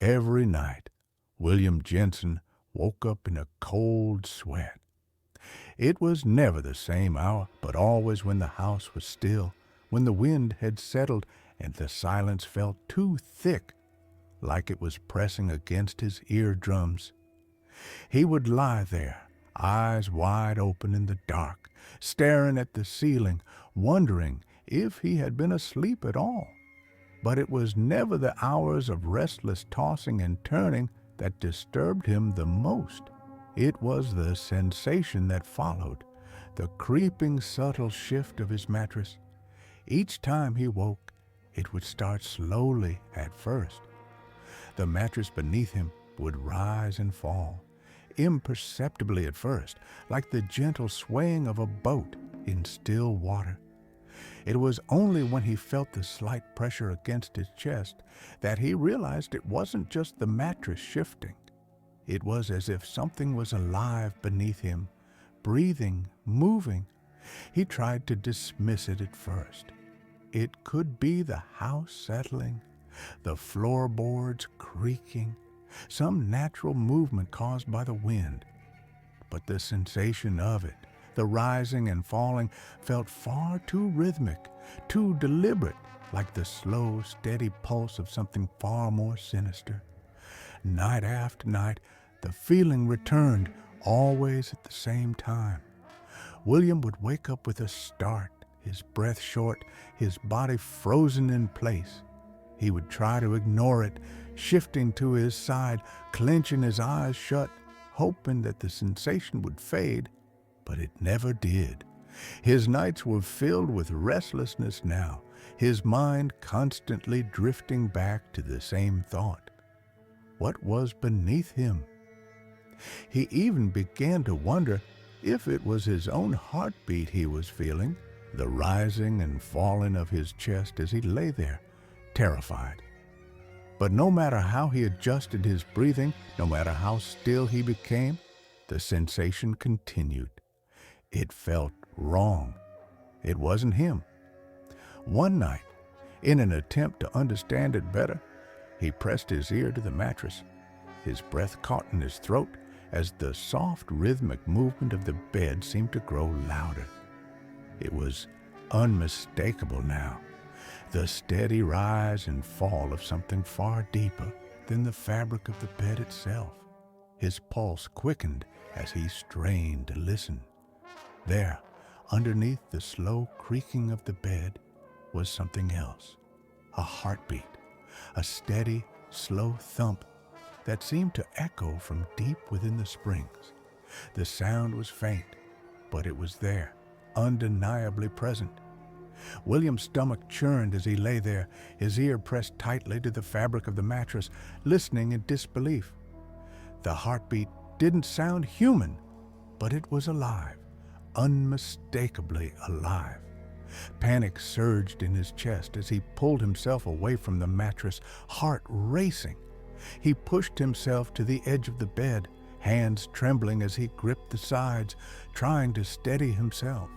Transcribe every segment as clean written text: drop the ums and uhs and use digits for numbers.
Every night, William Jensen woke up in a cold sweat. It was never the same hour, but always when the house was still, when the wind had settled and the silence felt too thick, like it was pressing against his eardrums. He would lie there, eyes wide open in the dark, staring at the ceiling, wondering if he had been asleep at all. But it was never the hours of restless tossing and turning that disturbed him the most. It was the sensation that followed, the creeping subtle shift of his mattress. Each time he woke, it would start slowly at first. The mattress beneath him would rise and fall, imperceptibly at first, like the gentle swaying of a boat in still water. It was only when he felt the slight pressure against his chest that he realized it wasn't just the mattress shifting. It was as if something was alive beneath him, breathing, moving. He tried to dismiss it at first. It could be the house settling, the floorboards creaking, some natural movement caused by the wind. But the sensation of it, the rising and falling, felt far too rhythmic, too deliberate, like the slow, steady pulse of something far more sinister. Night after night, the feeling returned, always at the same time. William would wake up with a start, his breath short, his body frozen in place. He would try to ignore it, shifting to his side, clenching his eyes shut, hoping that the sensation would fade, but it never did. His nights were filled with restlessness now, his mind constantly drifting back to the same thought. What was beneath him? He even began to wonder if it was his own heartbeat he was feeling, the rising and falling of his chest as he lay there, terrified. But no matter how he adjusted his breathing, no matter how still he became, the sensation continued. It felt wrong. It wasn't him. One night, in an attempt to understand it better, he pressed his ear to the mattress. His breath caught in his throat as the soft rhythmic movement of the bed seemed to grow louder. It was unmistakable now, the steady rise and fall of something far deeper than the fabric of the bed itself. His pulse quickened as he strained to listen. There, underneath the slow creaking of the bed, was something else, a heartbeat, a steady, slow thump that seemed to echo from deep within the springs. The sound was faint, but it was there, undeniably present. William's stomach churned as he lay there, his ear pressed tightly to the fabric of the mattress, listening in disbelief. The heartbeat didn't sound human, but it was alive, unmistakably alive. Panic surged in his chest as he pulled himself away from the mattress, heart racing. He pushed himself to the edge of the bed, hands trembling as he gripped the sides, trying to steady himself.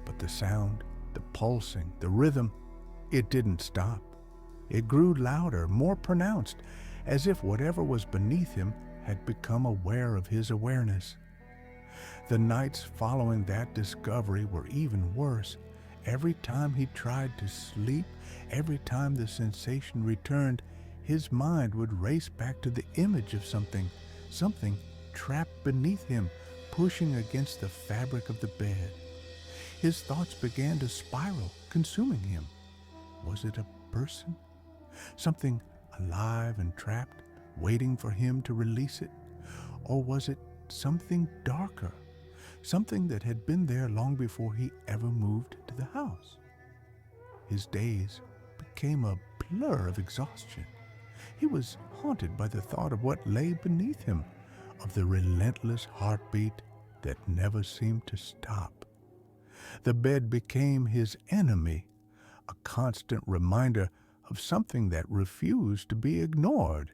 But the sound, the pulsing, the rhythm, it didn't stop. It grew louder, more pronounced, as if whatever was beneath him had become aware of his awareness. The nights following that discovery were even worse. Every time he tried to sleep, every time the sensation returned, his mind would race back to the image of something trapped beneath him, pushing against the fabric of the bed. His thoughts began to spiral, consuming him. Was it a person? Something alive and trapped, waiting for him to release it? Or was it something darker? Something that had been there long before he ever moved to the house? His days became a blur of exhaustion. He was haunted by the thought of what lay beneath him, of the relentless heartbeat that never seemed to stop. The bed became his enemy, a constant reminder of something that refused to be ignored.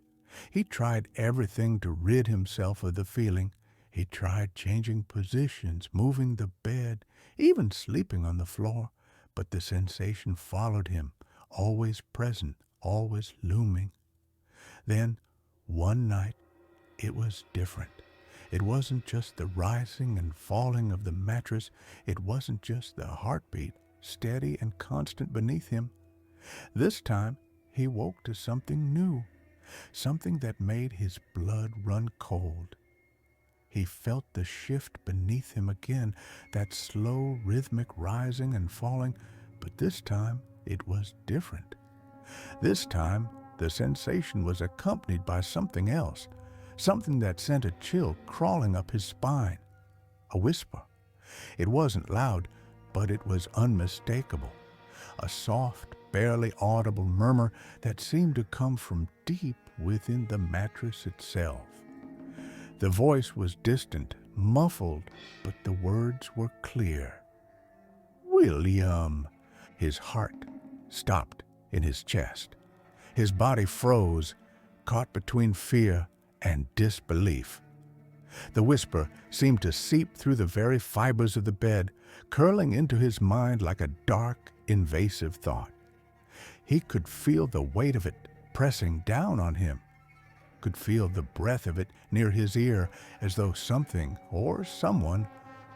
He tried everything to rid himself of the feeling. He tried changing positions, moving the bed, even sleeping on the floor, but the sensation followed him, always present, always looming. Then, One night, it was different. It wasn't just the rising and falling of the mattress. It wasn't just the heartbeat, steady and constant beneath him. This time, he woke to something new, something that made his blood run cold. He felt the shift beneath him again, that slow, rhythmic rising and falling, but this time it was different. This time, the sensation was accompanied by something else, something that sent a chill crawling up his spine. A whisper. It wasn't loud, but it was unmistakable. A soft, barely audible murmur that seemed to come from deep within the mattress itself. The voice was distant, muffled, but the words were clear. "William!" His heart stopped in his chest. His body froze, caught between fear and disbelief. The whisper seemed to seep through the very fibers of the bed, curling into his mind like a dark, invasive thought. He could feel the weight of it pressing down on him, could feel the breath of it near his ear, as though something or someone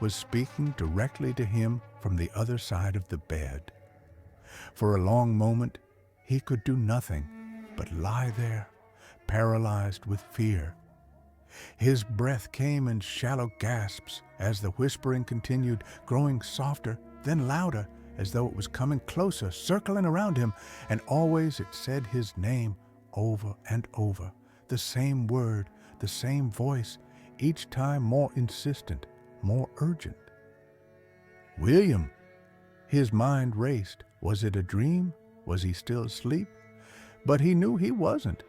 was speaking directly to him from the other side of the bed. For a long moment, he could do nothing but lie there, paralyzed with fear. His breath came in shallow gasps as the whispering continued, growing softer, then louder, as though it was coming closer, circling around him, and always it said his name over and over, the same word, the same voice, each time more insistent, more urgent. "William!" His mind raced. Was it a dream? Was he still asleep? But he knew he wasn't.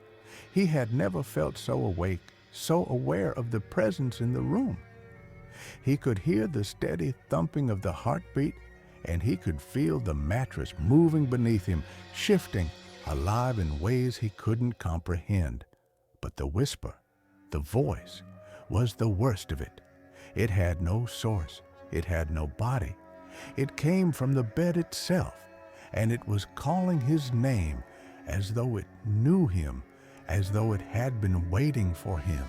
He had never felt so awake, so aware of the presence in the room. He could hear the steady thumping of the heartbeat, and he could feel the mattress moving beneath him, shifting, alive in ways he couldn't comprehend. But the whisper, the voice, was the worst of it. It had no source. It had no body. It came from the bed itself, and it was calling his name as though it knew him, as though it had been waiting for him.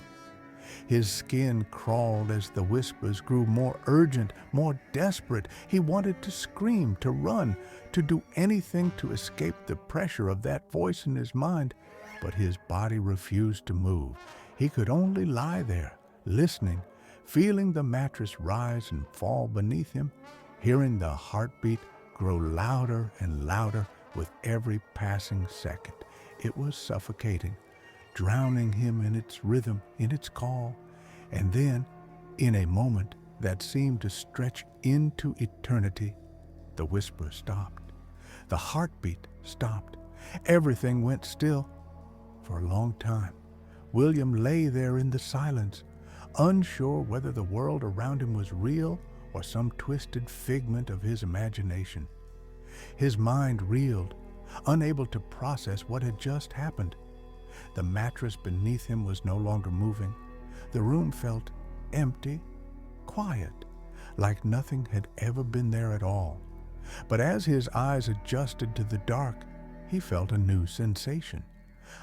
His skin crawled as the whispers grew more urgent, more desperate. He wanted to scream, to run, to do anything to escape the pressure of that voice in his mind, but his body refused to move. He could only lie there, listening, feeling the mattress rise and fall beneath him, hearing the heartbeat grow louder and louder with every passing second. It was suffocating, drowning him in its rhythm, in its call. And then, in a moment that seemed to stretch into eternity, the whisper stopped. The heartbeat stopped. Everything went still. For a long time, William lay there in the silence, unsure whether the world around him was real or some twisted figment of his imagination. His mind reeled, unable to process what had just happened. The mattress beneath him was no longer moving. The room felt empty, quiet, like nothing had ever been there at all. But as his eyes adjusted to the dark, he felt a new sensation,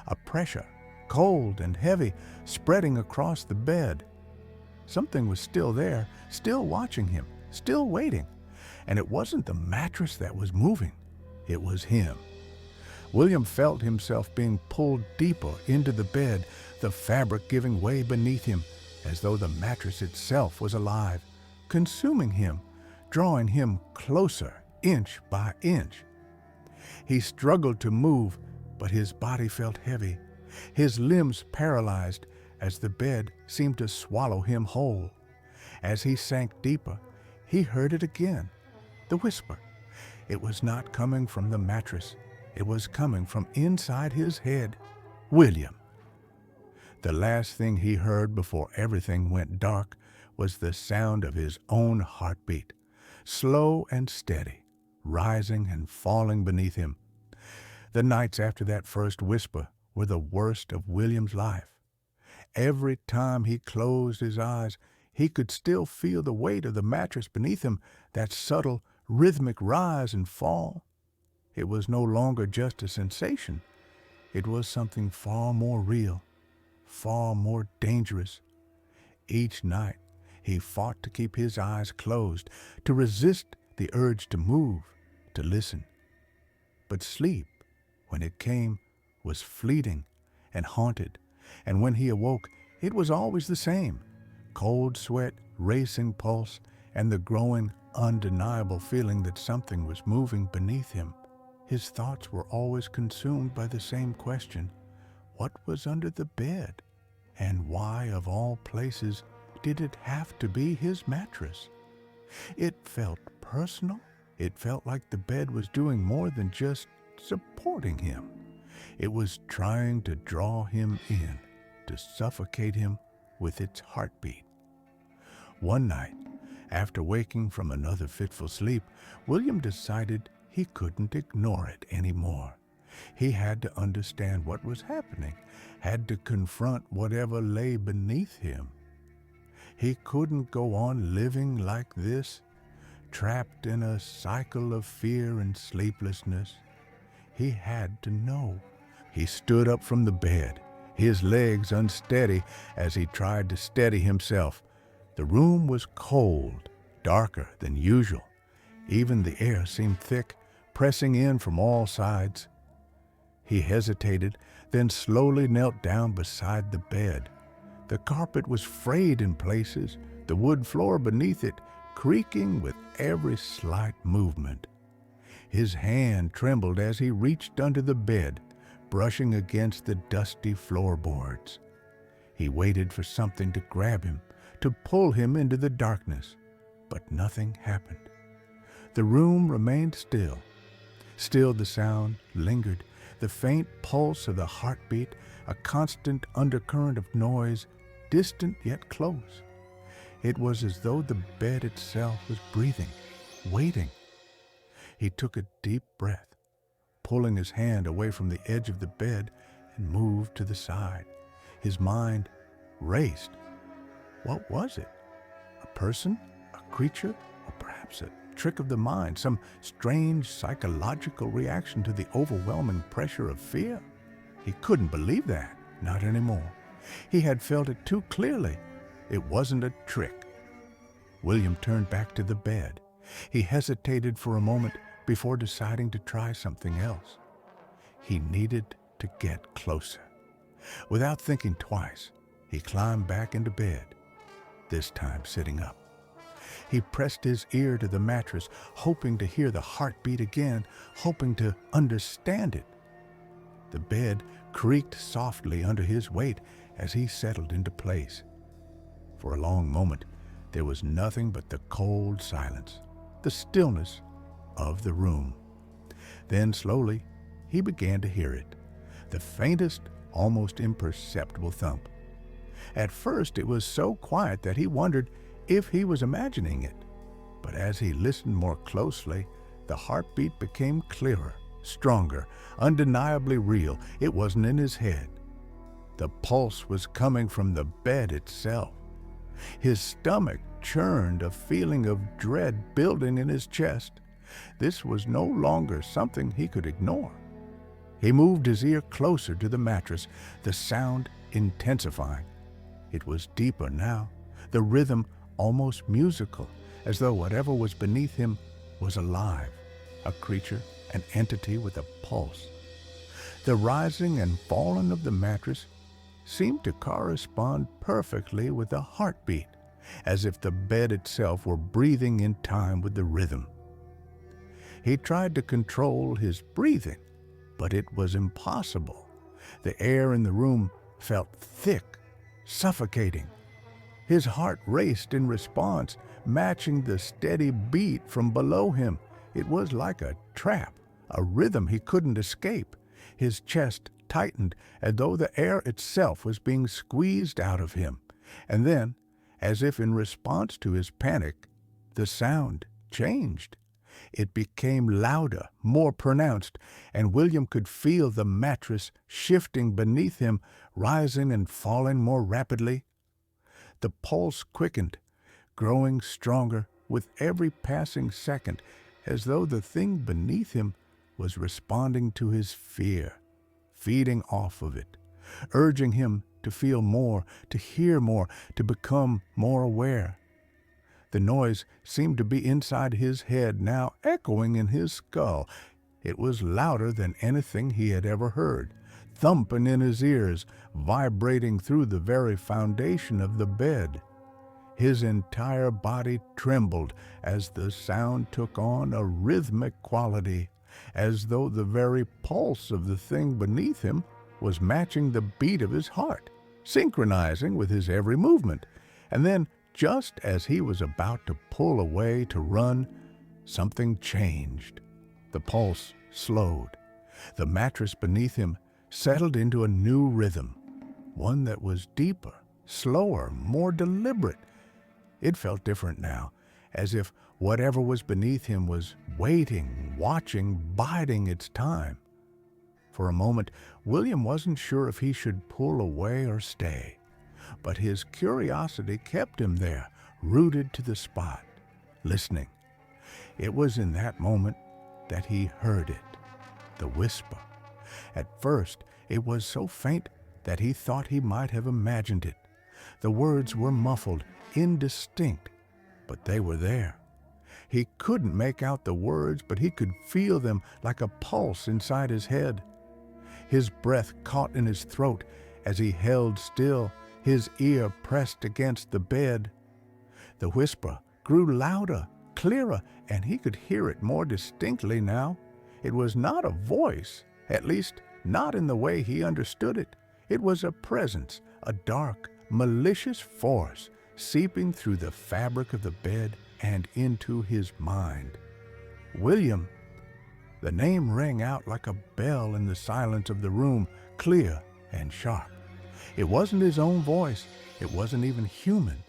a pressure, cold and heavy, spreading across the bed. Something was still there, still watching him, still waiting. And it wasn't the mattress that was moving. It was him. William felt himself being pulled deeper into the bed, the fabric giving way beneath him, as though the mattress itself was alive, consuming him, drawing him closer, inch by inch. He struggled to move, but his body felt heavy, his limbs paralyzed, as the bed seemed to swallow him whole. As he sank deeper, he heard it again, the whisper. It was not coming from the mattress. It was coming from inside his head. William. The last thing he heard before everything went dark was the sound of his own heartbeat, slow and steady, rising and falling beneath him. The nights after that first whisper were the worst of William's life. Every time he closed his eyes, he could still feel the weight of the mattress beneath him, that subtle, rhythmic rise and fall. It was no longer just a sensation. It was something far more real, far more dangerous. Each night, he fought to keep his eyes closed, to resist the urge to move, to listen. But sleep, when it came, was fleeting and haunted, and when he awoke, it was always the same: cold sweat, racing pulse, and the growing, undeniable feeling that something was moving beneath him. His thoughts were always consumed by the same question: what was under the bed? And why, of all places, did it have to be his mattress? It felt personal. It felt like the bed was doing more than just supporting him. It was trying to draw him in, to suffocate him with its heartbeat. One night, after waking from another fitful sleep, William decided he couldn't ignore it anymore. He had to understand what was happening, had to confront whatever lay beneath him. He couldn't go on living like this, trapped in a cycle of fear and sleeplessness. He had to know. He stood up from the bed, his legs unsteady as he tried to steady himself. The room was cold, darker than usual. Even the air seemed thick, pressing in from all sides. He hesitated, then slowly knelt down beside the bed. The carpet was frayed in places, the wood floor beneath it creaking with every slight movement. His hand trembled as he reached under the bed, brushing against the dusty floorboards. He waited for something to grab him, to pull him into the darkness, but nothing happened. The room remained still. Still the sound lingered, the faint pulse of the heartbeat, a constant undercurrent of noise, distant yet close. It was as though the bed itself was breathing, waiting. He took a deep breath, pulling his hand away from the edge of the bed, and moved to the side. His mind raced. What was it? A person? A creature? Or perhaps a trick of the mind, some strange psychological reaction to the overwhelming pressure of fear? He couldn't believe that, not anymore. He had felt it too clearly. It wasn't a trick. William turned back to the bed. He hesitated for a moment before deciding to try something else. He needed to get closer. Without thinking twice, he climbed back into bed, this time sitting up. He pressed his ear to the mattress, hoping to hear the heartbeat again, hoping to understand it. The bed creaked softly under his weight as he settled into place. For a long moment, there was nothing but the cold silence, the stillness of the room. Then slowly, he began to hear it, the faintest, almost imperceptible thump. At first, it was so quiet that he wondered if he was imagining it. But as he listened more closely, the heartbeat became clearer, stronger, undeniably real. It wasn't in his head. The pulse was coming from the bed itself. His stomach churned, a feeling of dread building in his chest. This was no longer something he could ignore. He moved his ear closer to the mattress, the sound intensifying. It was deeper now, the rhythm almost musical, as though whatever was beneath him was alive, a creature, an entity with a pulse. The rising and falling of the mattress seemed to correspond perfectly with the heartbeat, as if the bed itself were breathing in time with the rhythm. He tried to control his breathing, but it was impossible. The air in the room felt thick, suffocating. His heart raced in response, matching the steady beat from below him. It was like a trap, a rhythm he couldn't escape. His chest tightened as though the air itself was being squeezed out of him. And then, as if in response to his panic, the sound changed. It became louder, more pronounced, and William could feel the mattress shifting beneath him, rising and falling more rapidly. The pulse quickened, growing stronger with every passing second, as though the thing beneath him was responding to his fear, feeding off of it, urging him to feel more, to hear more, to become more aware. The noise seemed to be inside his head, now echoing in his skull. It was louder than anything he had ever heard, thumping in his ears, vibrating through the very foundation of the bed. His entire body trembled as the sound took on a rhythmic quality, as though the very pulse of the thing beneath him was matching the beat of his heart, synchronizing with his every movement. And then, just as he was about to pull away to run, something changed. The pulse slowed. The mattress beneath him settled into a new rhythm, one that was deeper, slower, more deliberate. It felt different now, as if whatever was beneath him was waiting, watching, biding its time. For a moment, William wasn't sure if he should pull away or stay, but his curiosity kept him there, rooted to the spot, listening. It was in that moment that he heard it, the whisper. At first, it was so faint that he thought he might have imagined it. The words were muffled, indistinct, but they were there. He couldn't make out the words, but he could feel them like a pulse inside his head. His breath caught in his throat as he held still, his ear pressed against the bed. The whisper grew louder, clearer, and he could hear it more distinctly now. It was not a voice, at least not in the way he understood it. It was a presence, a dark, malicious force seeping through the fabric of the bed and into his mind. William. The name rang out like a bell in the silence of the room, clear and sharp. It wasn't his own voice. It wasn't even human.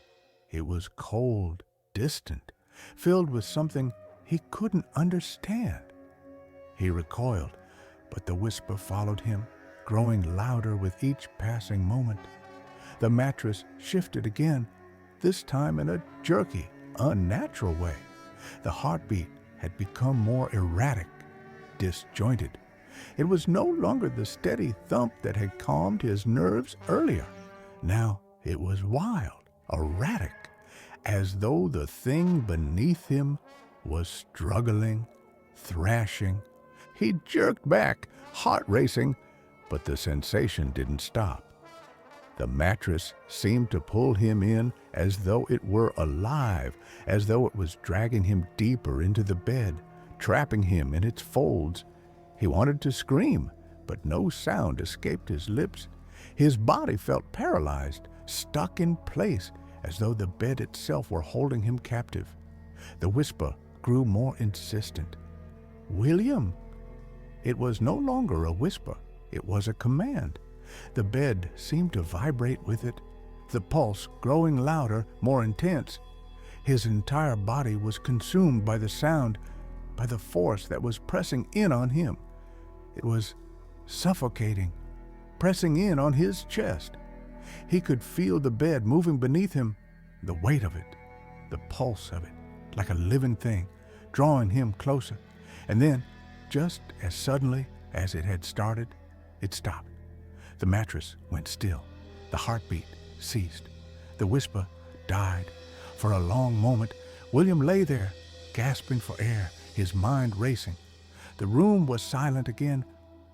It was cold, distant, filled with something he couldn't understand. He recoiled, but the whisper followed him, growing louder with each passing moment. The mattress shifted again, this time in a jerky, unnatural way. The heartbeat had become more erratic, disjointed. It was no longer the steady thump that had calmed his nerves earlier. Now it was wild, erratic, as though the thing beneath him was struggling, thrashing. He jerked back, heart racing, but the sensation didn't stop. The mattress seemed to pull him in as though it were alive, as though it was dragging him deeper into the bed, trapping him in its folds. He wanted to scream, but no sound escaped his lips. His body felt paralyzed, stuck in place, as though the bed itself were holding him captive. The whisper grew more insistent. "William!" It was no longer a whisper. It was a command. The bed seemed to vibrate with it, the pulse growing louder, more intense. His entire body was consumed by the sound, by the force that was pressing in on him. It was suffocating, pressing in on his chest. He could feel the bed moving beneath him, the weight of it, the pulse of it, like a living thing, drawing him closer. And then, just as suddenly as it had started, it stopped. The mattress went still. The heartbeat ceased. The whisper died. For a long moment, William lay there, gasping for air, his mind racing. The room was silent again,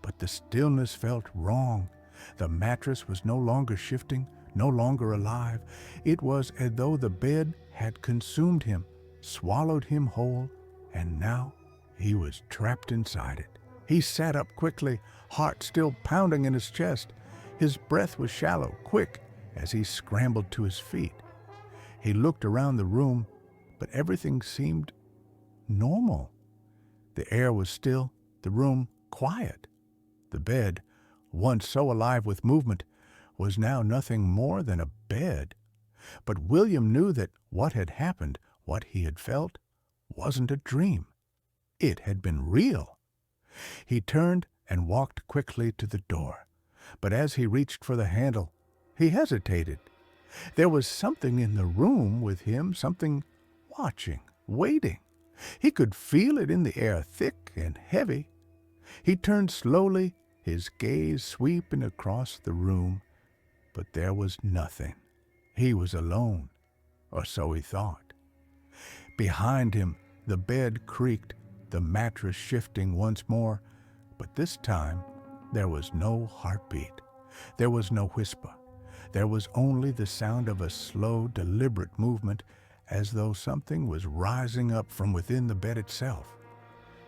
but the stillness felt wrong. The mattress was no longer shifting, no longer alive. It was as though the bed had consumed him, swallowed him whole, and now he was trapped inside it. He sat up quickly, heart still pounding in his chest. His breath was shallow, quick, as he scrambled to his feet. He looked around the room, but everything seemed normal. The air was still, the room quiet. The bed, once so alive with movement, was now nothing more than a bed. But William knew that what had happened, what he had felt, wasn't a dream. It had been real. He turned and walked quickly to the door, but as he reached for the handle, he hesitated. There was something in the room with him, something watching, waiting. He could feel it in the air, thick and heavy. He turned slowly, his gaze sweeping across the room, But there was nothing. He was alone, or so he thought. Behind him, the bed creaked, the mattress shifting once more, but this time there was no heartbeat. There was no whisper. There was only the sound of a slow, deliberate movement, as though something was rising up from within the bed itself.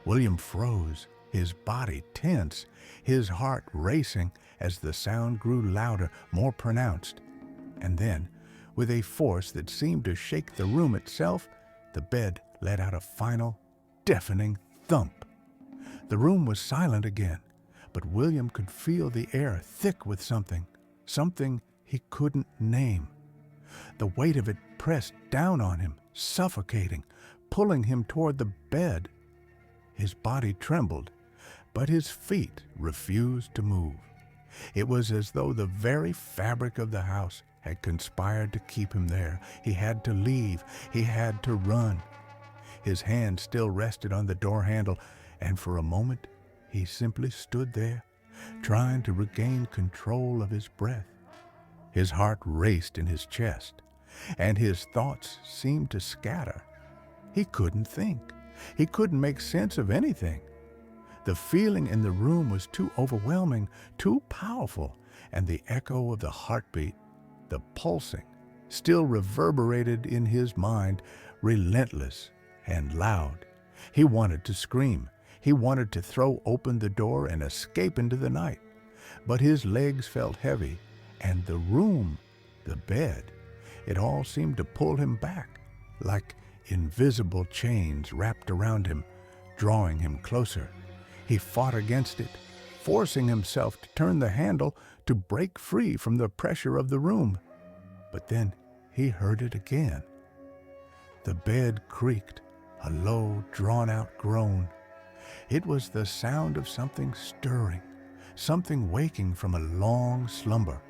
William froze, his body tense, his heart racing as the sound grew louder, more pronounced. And then, with a force that seemed to shake the room itself, the bed let out a final, deafening thump. The room was silent again, but William could feel the air thick with something he couldn't name. The weight of it pressed down on him, suffocating, pulling him toward the bed. His body trembled, but his feet refused to move. It was as though the very fabric of the house had conspired to keep him there. He had to leave. He had to run. His hand still rested on the door handle, and for a moment he simply stood there, trying to regain control of his breath. His heart raced in his chest, and his thoughts seemed to scatter. He couldn't think. He couldn't make sense of anything. The feeling in the room was too overwhelming, too powerful, and the echo of the heartbeat, the pulsing, still reverberated in his mind, relentless and loud. He wanted to scream. He wanted to throw open the door and escape into the night. But his legs felt heavy, and the room, the bed, it all seemed to pull him back, like invisible chains wrapped around him, drawing him closer. He fought against it, forcing himself to turn the handle to break free from the pressure of the room. But then he heard it again. The bed creaked, a low, drawn-out groan. It was the sound of something stirring, something waking from a long slumber.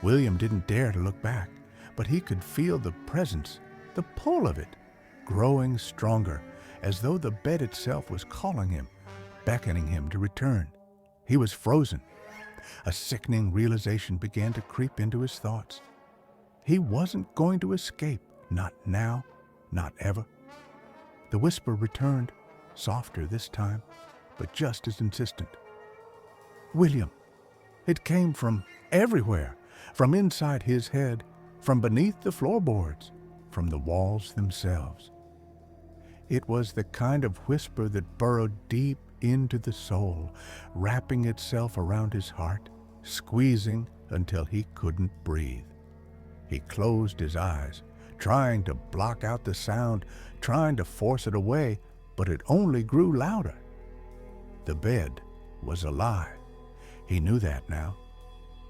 William didn't dare to look back, but he could feel the presence, the pull of it, growing stronger, as though the bed itself was calling him, beckoning him to return. He was frozen. A sickening realization began to creep into his thoughts. He wasn't going to escape, not now, not ever. The whisper returned, softer this time, but just as insistent. William. It came from everywhere, from inside his head, from beneath the floorboards, from the walls themselves. It was the kind of whisper that burrowed deep into the soul, wrapping itself around his heart, squeezing until he couldn't breathe. He closed his eyes, trying to block out the sound, trying to force it away, but it only grew louder. The bed was a lie. He knew that now.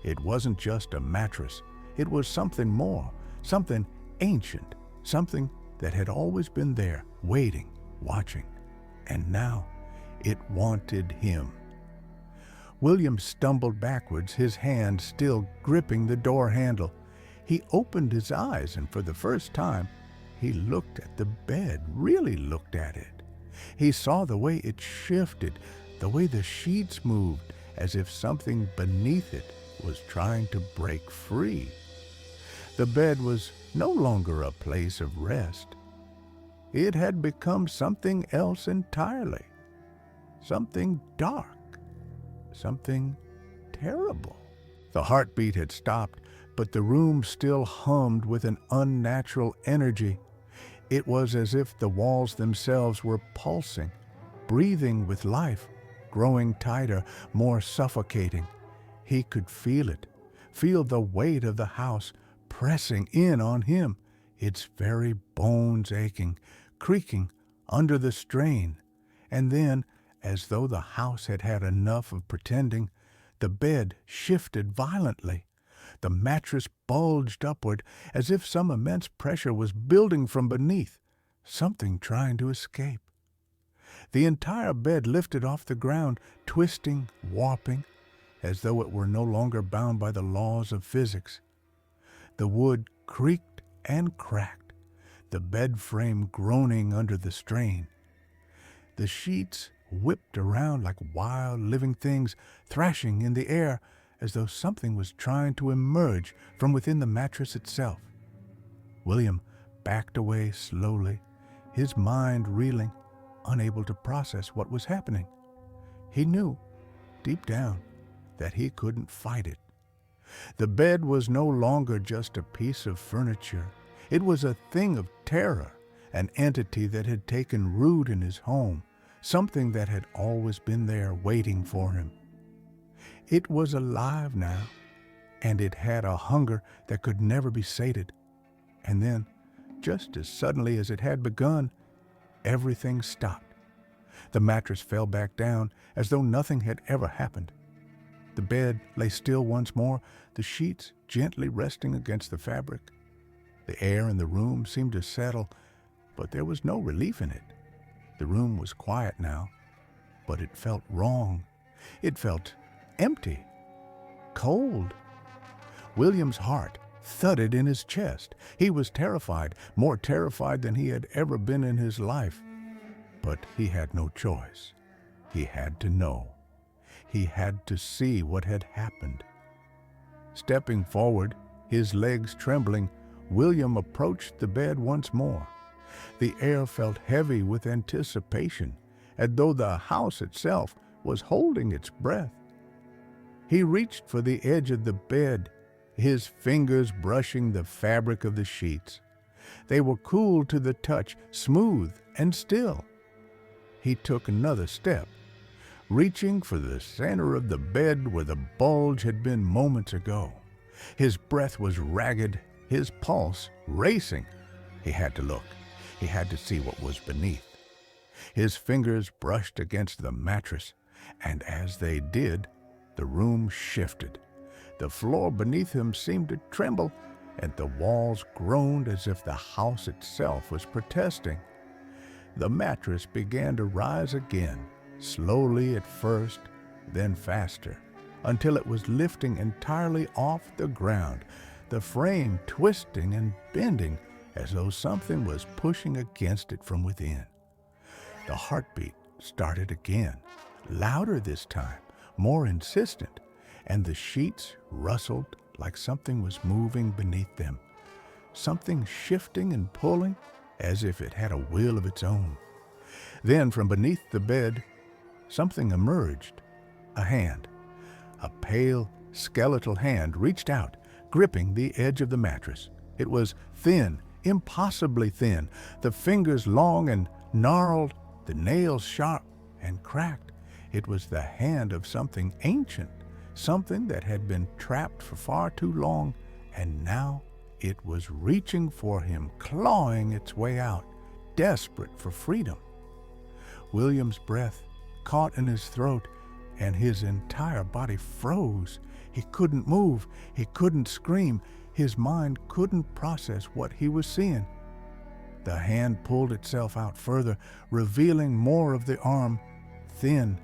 It wasn't just a mattress. It was something more, something ancient, something that had always been there, waiting, watching. And now it wanted him. William stumbled backwards, his hand still gripping the door handle. He opened his eyes, and for the first time, he looked at the bed, really looked at it. He saw the way it shifted, the way the sheets moved, as if something beneath it was trying to break free. The bed was no longer a place of rest. It had become something else entirely. Something dark. Something terrible. The heartbeat had stopped, but the room still hummed with an unnatural energy. It was as if the walls themselves were pulsing, breathing with life, growing tighter, more suffocating. He could feel it, feel the weight of the house pressing in on him, its very bones aching, creaking under the strain. And then, as though the house had had enough of pretending, the bed shifted violently. The mattress bulged upward, as if some immense pressure was building from beneath, something trying to escape. The entire bed lifted off the ground, twisting, warping, as though it were no longer bound by the laws of physics. The wood creaked and cracked, the bed frame groaning under the strain. The sheets whipped around like wild living things, thrashing in the air, as though something was trying to emerge from within the mattress itself. William backed away slowly, his mind reeling, unable to process what was happening. He knew, deep down, that he couldn't fight it. The bed was no longer just a piece of furniture. It was a thing of terror, an entity that had taken root in his home, something that had always been there waiting for him. It was alive now, and it had a hunger that could never be sated. And then, just as suddenly as it had begun, everything stopped. The mattress fell back down as though nothing had ever happened. The bed lay still once more, the sheets gently resting against the fabric. The air in the room seemed to settle, but there was no relief in it. The room was quiet now, but it felt wrong. It felt empty, cold. William's heart thudded in his chest. He was terrified, more terrified than he had ever been in his life. But he had no choice. He had to know. He had to see what had happened. Stepping forward, his legs trembling, William approached the bed once more. The air felt heavy with anticipation, as though the house itself was holding its breath. He reached for the edge of the bed, his fingers brushing the fabric of the sheets. They were cool to the touch, smooth and still. He took another step, reaching for the center of the bed where the bulge had been moments ago. His breath was ragged, his pulse racing. He had to look. He had to see what was beneath. His fingers brushed against the mattress, and as they did, the room shifted. The floor beneath him seemed to tremble, and the walls groaned as if the house itself was protesting. The mattress began to rise again, slowly at first, then faster, until it was lifting entirely off the ground, the frame twisting and bending as though something was pushing against it from within. The heartbeat started again, louder this time, more insistent, and the sheets rustled like something was moving beneath them, something shifting and pulling as if it had a will of its own. Then from beneath the bed, something emerged, a hand. A pale, skeletal hand reached out, gripping the edge of the mattress. It was thin, impossibly thin, the fingers long and gnarled, the nails sharp and cracked. It was the hand of something ancient, something that had been trapped for far too long, and now it was reaching for him, clawing its way out, desperate for freedom. William's breath caught in his throat, and his entire body froze. He couldn't move. He couldn't scream. His mind couldn't process what he was seeing. The hand pulled itself out further, revealing more of the arm, thin,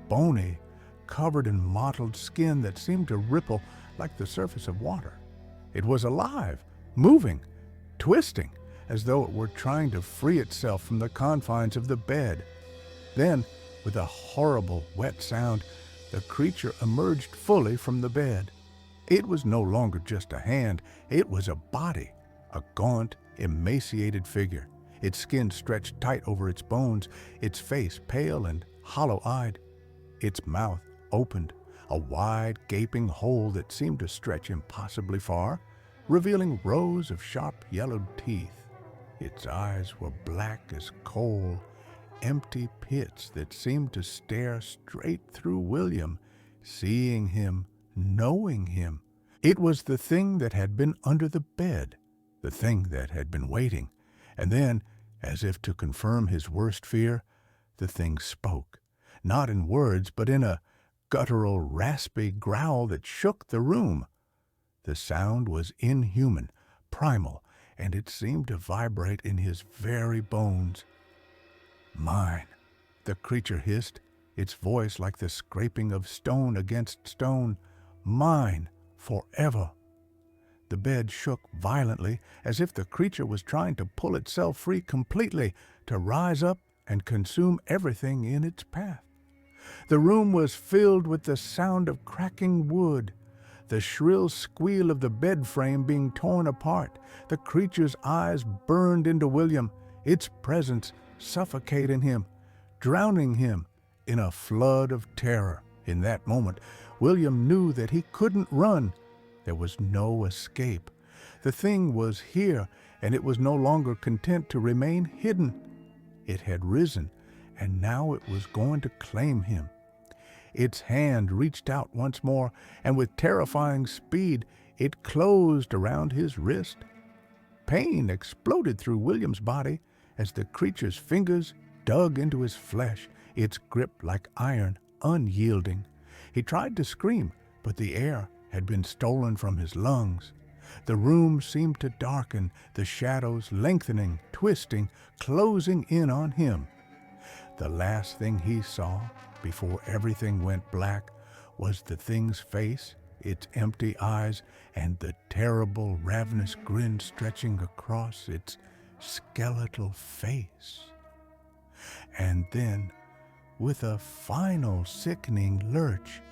bony, covered in mottled skin that seemed to ripple like the surface of water. It was alive, moving, twisting, as though it were trying to free itself from the confines of the bed. Then, with a horrible, wet sound, the creature emerged fully from the bed. It was no longer just a hand, it was a body, a gaunt, emaciated figure, its skin stretched tight over its bones, its face pale and hollow-eyed, its mouth opened, a wide, gaping hole that seemed to stretch impossibly far, revealing rows of sharp, yellowed teeth. Its eyes were black as coal, empty pits that seemed to stare straight through William, seeing him, knowing him. It was the thing that had been under the bed, the thing that had been waiting. And then, as if to confirm his worst fear, the thing spoke, not in words, but in a guttural, raspy growl that shook the room. The sound was inhuman, primal, and it seemed to vibrate in his very bones. "Mine," the creature hissed, its voice like the scraping of stone against stone. "Mine, forever." The bed shook violently, as if the creature was trying to pull itself free completely, to rise up and consume everything in its path. The room was filled with the sound of cracking wood, The shrill squeal of the bed frame being torn apart. The creature's eyes burned into William, its presence suffocating him, drowning him in a flood of terror. In that moment, William knew that he couldn't run. There was no escape. The thing was here, and it was no longer content to remain hidden. It had risen, and now it was going to claim him. Its hand reached out once more, and with terrifying speed, it closed around his wrist. Pain exploded through William's body as the creature's fingers dug into his flesh, its grip like iron, unyielding. He tried to scream, but the air had been stolen from his lungs. The room seemed to darken, the shadows lengthening, twisting, closing in on him. The last thing he saw, before everything went black, was the thing's face, its empty eyes, and the terrible, ravenous grin stretching across its skeletal face. And then, with a final sickening lurch,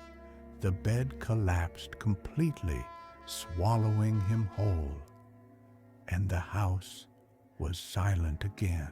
the bed collapsed completely, swallowing him whole, and the house was silent again.